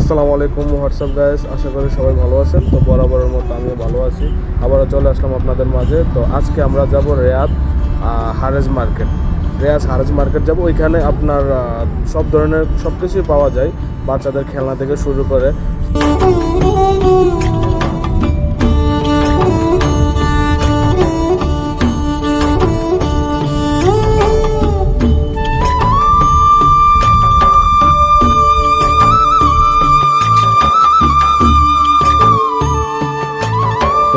আসসালামু আলাইকুম WhatsApp guys, আশা করি সবাই ভালো আছেন। তো বরাবরের মতো আমিও ভালো আছি, আবারও চলে আসলাম আপনাদের মাঝে। তো আজকে আমরা যাব রিয়াদ হারেজ মার্কেট। রিয়াজ হারেজ মার্কেট যাব। ওইখানে আপনার সব ধরনের সব কিছুই পাওয়া যায়, বাচ্চাদের খেলনা থেকে শুরু করে।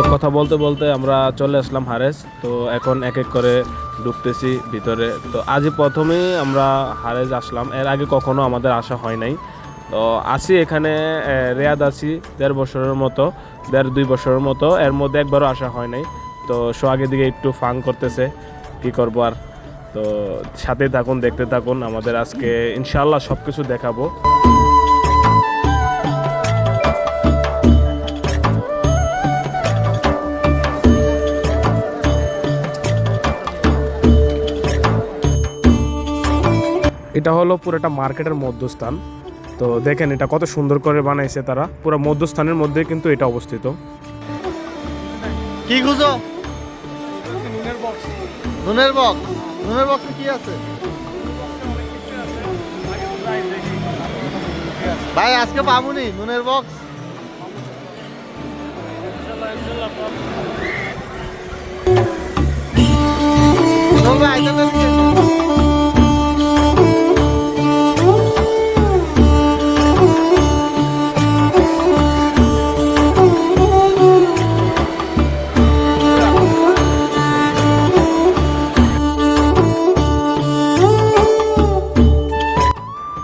তো কথা বলতে বলতে আমরা চলে আসলাম হারেস। তো এখন এক এক করে ঢুকতেছি ভিতরে। তো আজই প্রথমেই আমরা হারেস আসলাম, এর আগে কখনো আমাদের আসা হয় নাই। তো আসি এখানে রিয়াদ আছি 1.5 বছরের মতো, এর মধ্যে একবারও আসা হয় নাই। তো সোহাগের দিকে একটু ফাং করতেছে, কি করবো আর। তো সাথে থাকুন, দেখতে থাকুন, আমাদের আজকে ইনশাআল্লাহ সব কিছু দেখাবো। এটা হলো পুরোটা মার্কেটের মধ্যস্থান। তো দেখেন এটা কত সুন্দর করে বানাইছে তারা, পুরো মধ্যস্থানের মধ্যে কিন্তু এটা অবস্থিত। কি খুঁজো? নুনের বক্স। নুনের বক্সে কি আছে ভাই? আজকে পাবুনি নুনের বক্স।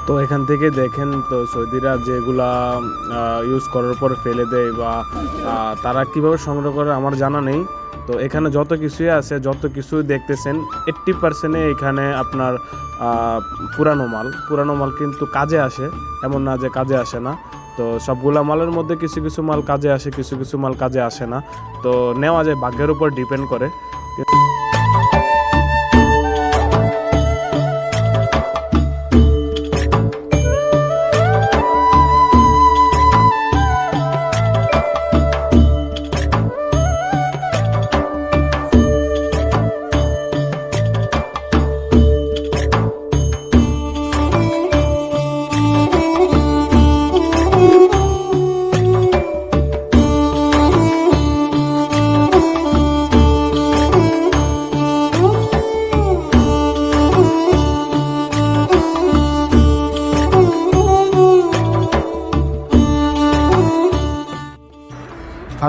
তো এখান থেকে দেখেন, তো সৌদিরা যেগুলা ইউজ করার পর ফেলে দেয় বা তারা কিভাবে সংগ্রহ করে আমার জানা নেই। তো এখানে যত কিছুই আছে, যত কিছুই দেখতেছেন 80% এখানে আপনার পুরানো মাল কিন্তু কাজে আসে, এমন না যে কাজে আসে না। তো সবগুলা মালের মধ্যে কিছু কিছু মাল কাজে আসে, কিছু কিছু মাল কাজে আসে না। তো নেওয়া যায়, ভাগ্যের উপর ডিপেন্ড করে।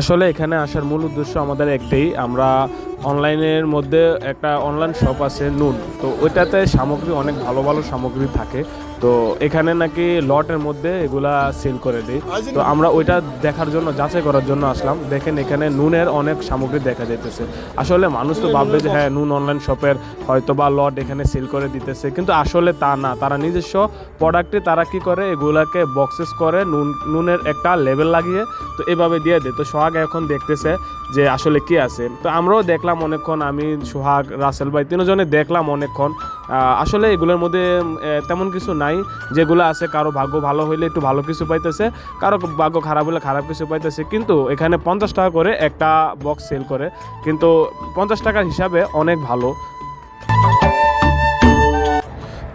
আসলে এখানে আসার মূল উদ্দেশ্য আমাদের একটাই, আমরা অনলাইনের মধ্যে একটা অনলাইন শপ আছে নুন। তো ওইটাতে সামগ্রী অনেক ভালো ভালো সামগ্রী থাকে। তো এখানে নাকি লটের মধ্যে এগুলা সেল করে দেয়। তো আমরা ওইটা দেখার জন্য, যাচাই করার জন্য আসলাম। দেখেন এখানে নুনের অনেক সামগ্রী দেখা যাইতেছে। আসলে মানুষ তো ভাববে যে হ্যাঁ নুন অনলাইন শপের হয়তো বা লট এখানে সেল করে দিতেছে, কিন্তু আসলে তা না। তারা নিজস্ব প্রোডাক্টে তারা কি করে, এগুলাকে বক্সেস করে নুনের একটা লেবেল লাগিয়ে তো এভাবে দিয়ে দেয়। তো সোহাগ এখন দেখতেছে যে আসলে কি আছে। তো আমরাও দেখলাম অনেকক্ষণ, আমি, সোহাগ, রাসেল ভাই তিনজনে দেখলাম অনেকক্ষণ। আসলে এগুলোর মধ্যে তেমন কিছু নাই। যেগুলো আছে কারো ভাগ্য ভালো হইলে একটু ভালো কিছু পাইতেছে, কারো ভাগ্য খারাপ হলে খারাপ কিছু পাইতেছে। কিন্তু এখানে 50 টাকা করে একটা বক্স সেল করে, কিন্তু 50 টাকার হিসাবে অনেক ভালো।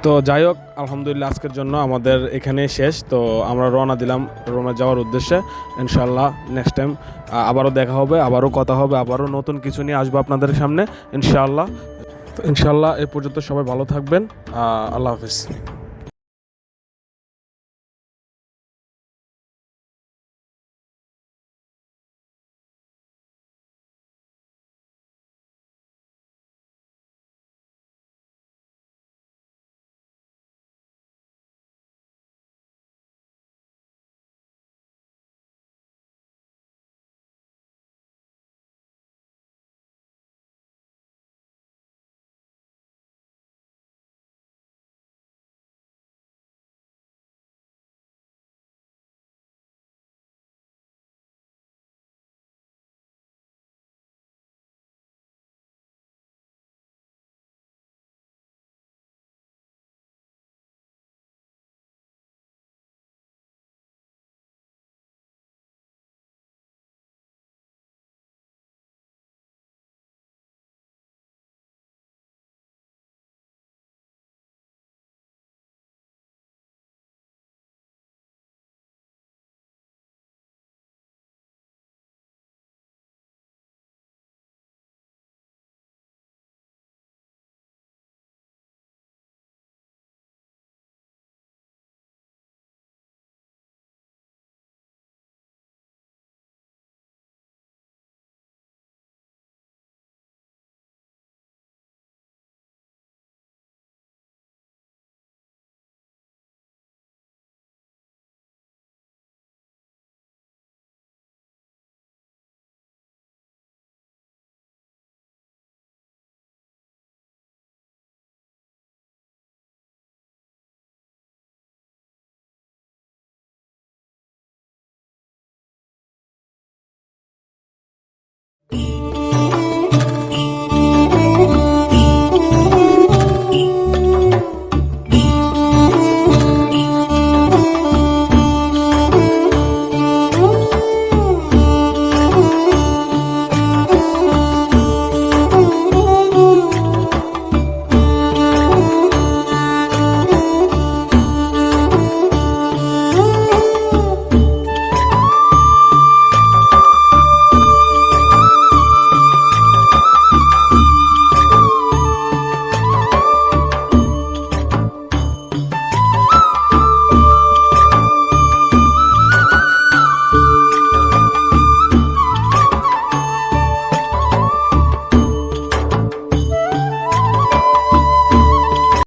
তো যাই হোক, আলহামদুলিল্লাহ আজকের জন্য আমাদের এখানে শেষ। তো আমরা রওনা যাওয়ার উদ্দেশ্যে। ইনশাল্লাহ নেক্সট টাইম আবারও দেখা হবে, আবারও কথা হবে, আবারও নতুন কিছু নিয়ে আসবো আপনাদের সামনে ইনশাল্লাহ। তো ইনশাল্লাহ এ পর্যন্ত সবাই ভালো থাকবেন। আল্লাহ হাফিজ।